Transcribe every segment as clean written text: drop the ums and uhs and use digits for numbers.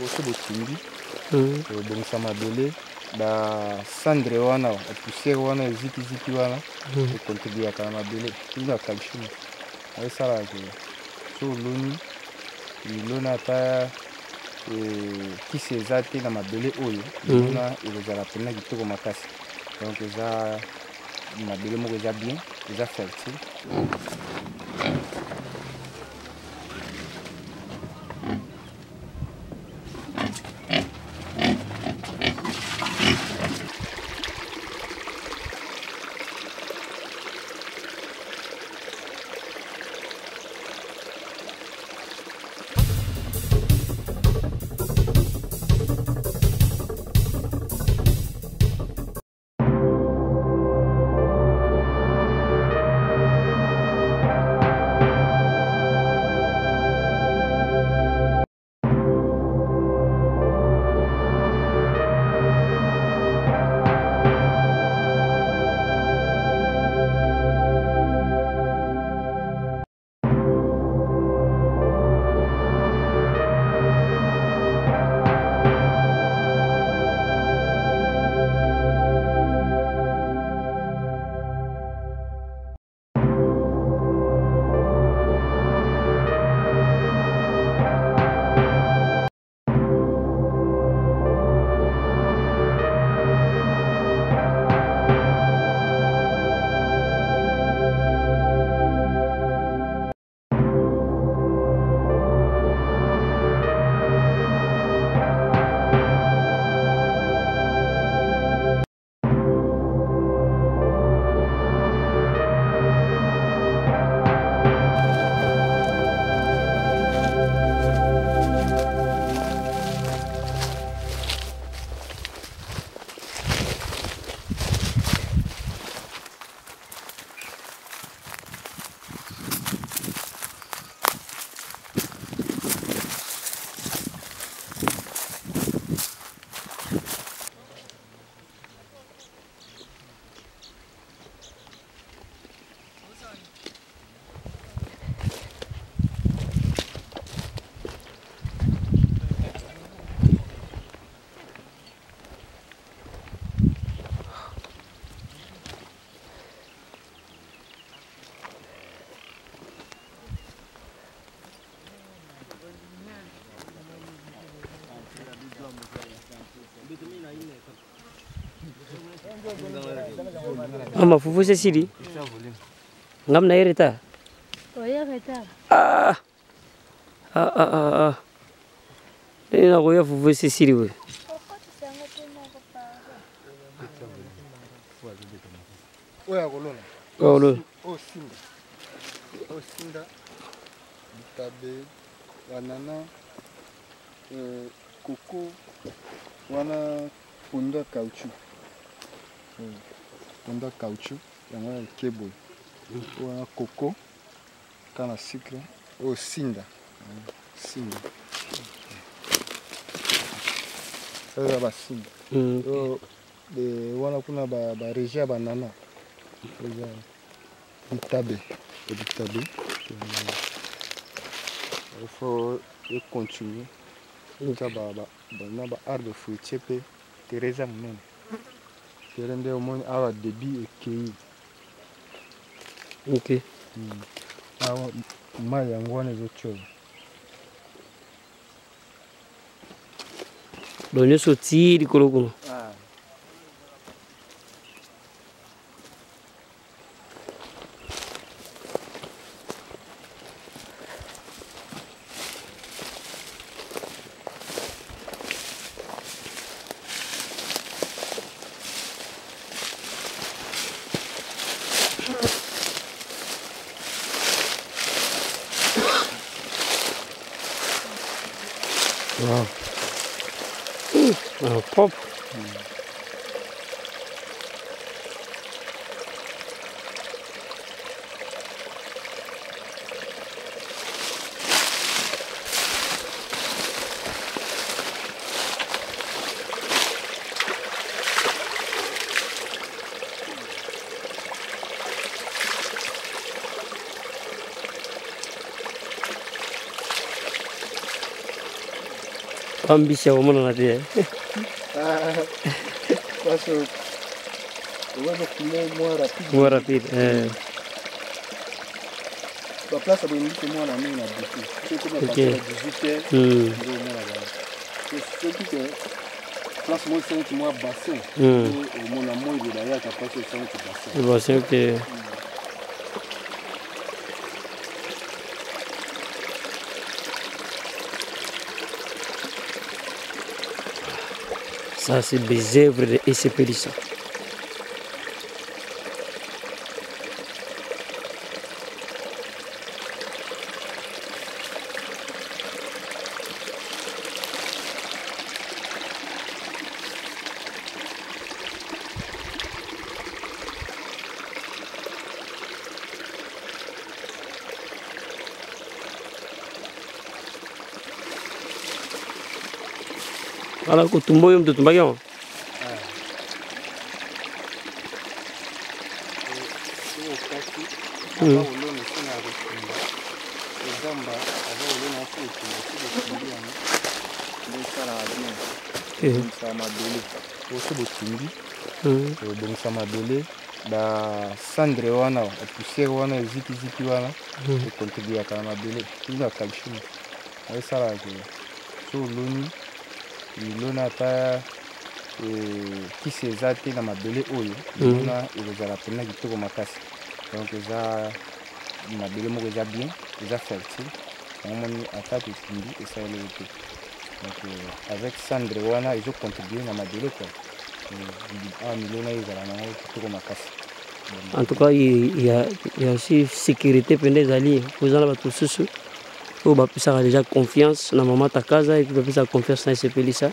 oso botumbi obongisa mabele basandre wana poussière wana ezikiziki wana ekontribuaka na mabele tina calcium esalaka so oloni miloni ata kisi eza te na mabele oyo milona ekozala mpena kitoko makasi donc eza mabele moko eza bien eza fertile. Mafufu sesiri ngamna yereta oyereta nina koya fufu sesiri we oya kolona osinda bitabe banana coco wana ponda caoutchouc yango ya keboy wana coco kana sucre osinda oyo basinda wana kuna baregie ya banana eza bitabe il faut continuer na baarbre fruitier mpe tereza monene tere nde omoni awa débit ekei awa mai yango wana ezotiola do nyonso ti likolo kuno wow. Pop. Ambisha omona na te. Parce que on va filmer Moins rapide. La place à Dominique, moi, on a mis la boutique. C'est comme la Ok. partir à 18h. C'est tout que place moi, c'est moi bassin. Mon amour, il est d'ailleurs capable de faire un bassin. Bon, c'est ok. Ça, c'est des œuvres de Esepelisa. Ala kutumbo yo mtoto mbagyo. Obongisa mabele ba cendre wana poussière wana eziki wana ekontribuaka na mabele tina calcium esalaka so oloni ilona ata kisi eza te na mabele oyo ilona ekozala mpena kitoko makasi donc eza mabele moko eza bien eza fertile omoni ata totumbi esaleli te donc avec cendre wana ezocontribue na mabele quoi. En tout cas, il y a aussi sécurité pendant les alliés. Vous en avez tous ceux qui ont déjà confiance dans maman ta casa et puis qui ont confiance dans ces pays ça.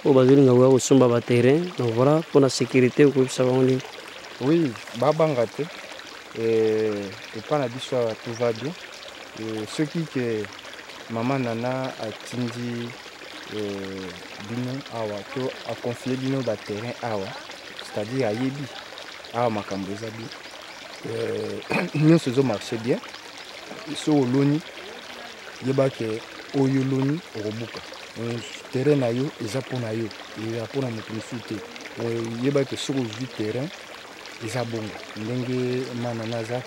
Au bazou nga wa osomba ba terrain. Donc voilà pour la sécurité ou ça va en ligne. Oui, babangate et pas na biso tout va bien. Ce qui que maman nana a tindi bino awa to a confié bino ba terrain awa, c'est-à-dire ayebi awa makambo eza bien nyonso ezo marché bien so oloni yeba ke oyo loni okobuka terrain na yo eza mpona yo eza mpona moto mosusu te yeba ke soki ozwi terrain eza bongo ndenge mana naza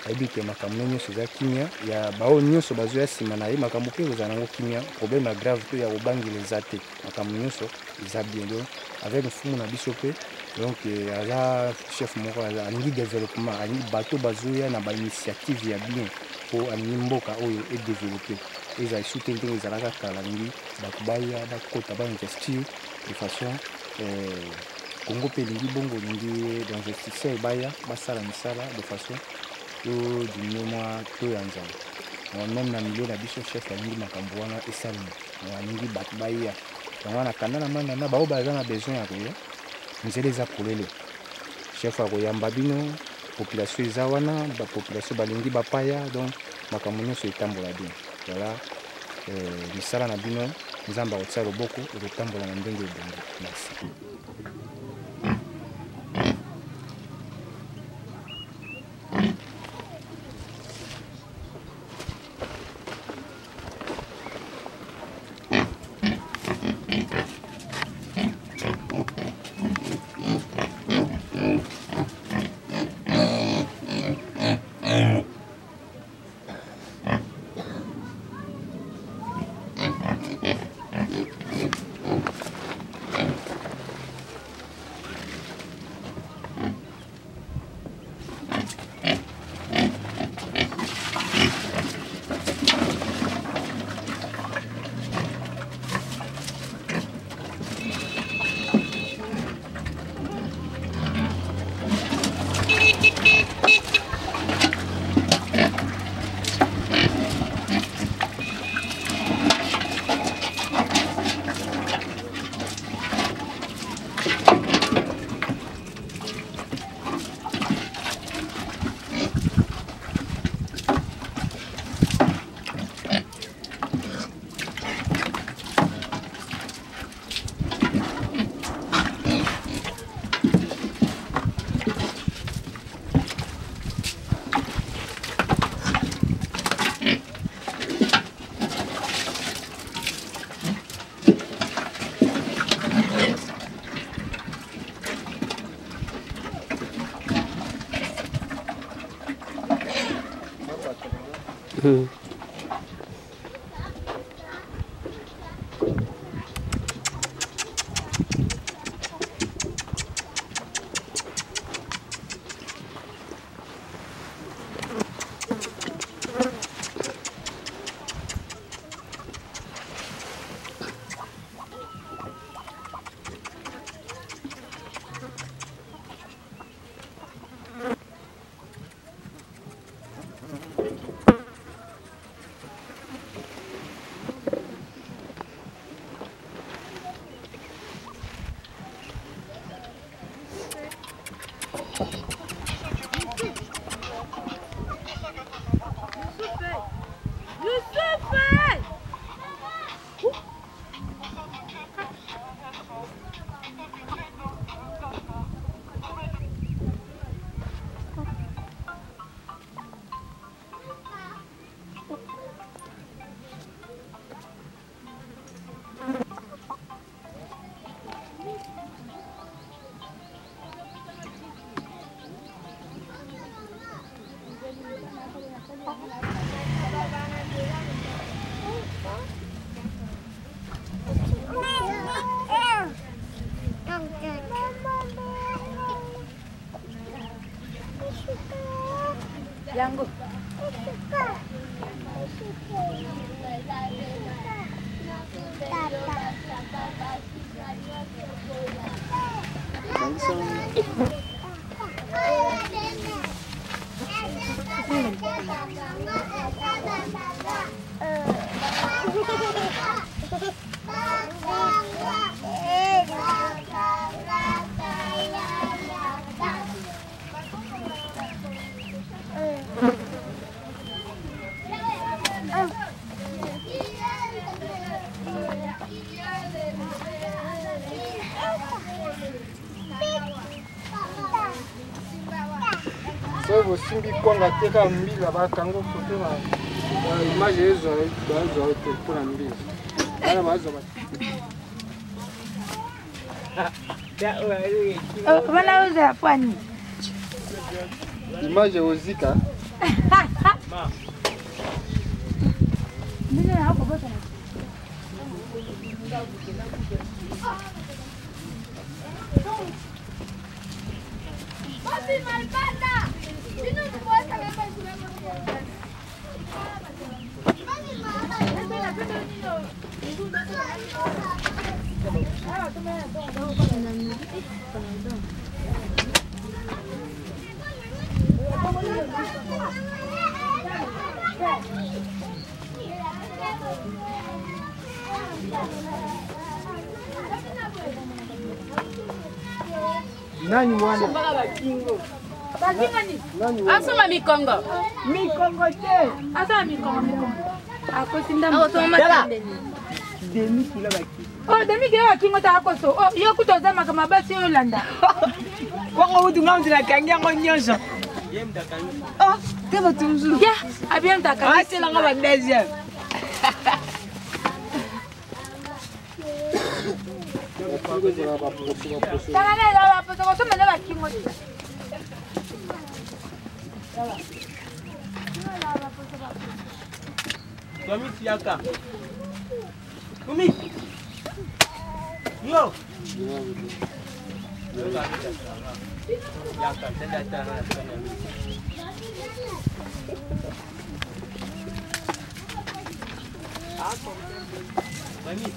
ayebi ke makambo nyonso eza kimia ya bao nyonso bazoya nsima na ye makambo mpe kozala nango kimia problème ya grave to ya kobangela eza te makambo nyonso eza bien donc avec mfumu na biso mpe donc aza chef moko alingi développement alingi bato bazoya na bainitiative ya bien mpo alingi mboka oyo edéveloppe ezala esu te ndenge ezalaka kala alingi bato baya bakota bainvestir de façon Congo mpe elingi bongo elingi d'investisseur baya basala misala de façon to dumie mwa to ya nzala même na milieu na biso chef alingi makambo wana esalemi alingi bato baya yango wana kanda na manana bao baza na besoin ya koya nzela eza polele chef akoyamba bino population eza wana bapopulation balingi bapaya donc makambo nyonso etambola bien voilà misala na bino nzambe akotia loboko ekotambola na ndenge ebongi. Merci. Yangu. So vous simbi konga teka mbila bakango foto ba image ezo bazo pour la mbila. Ala bazo ba. Bana uza pwani. Image ozika. Nini hapo bota? Papi malpanda. Dino no puedes saber para su Nani mwana? Asoma mikongo. Mikongo te. Asoma mikongo. Akosinda mikongo. Demi kila baki. Oh, demi kila kingo ta akoso. Oh, yo kutozama kama basi Yolanda. Kwa utu ngauti na kangia ngonyosho. Oh, tebo tunzu. Ya, abiem ta kangia. Ase la ngaba deuxième. Tana la la poso ko soma la kingo. Tomi fiaka. Kumi. Yo. Fiaka tenda tana. Mami.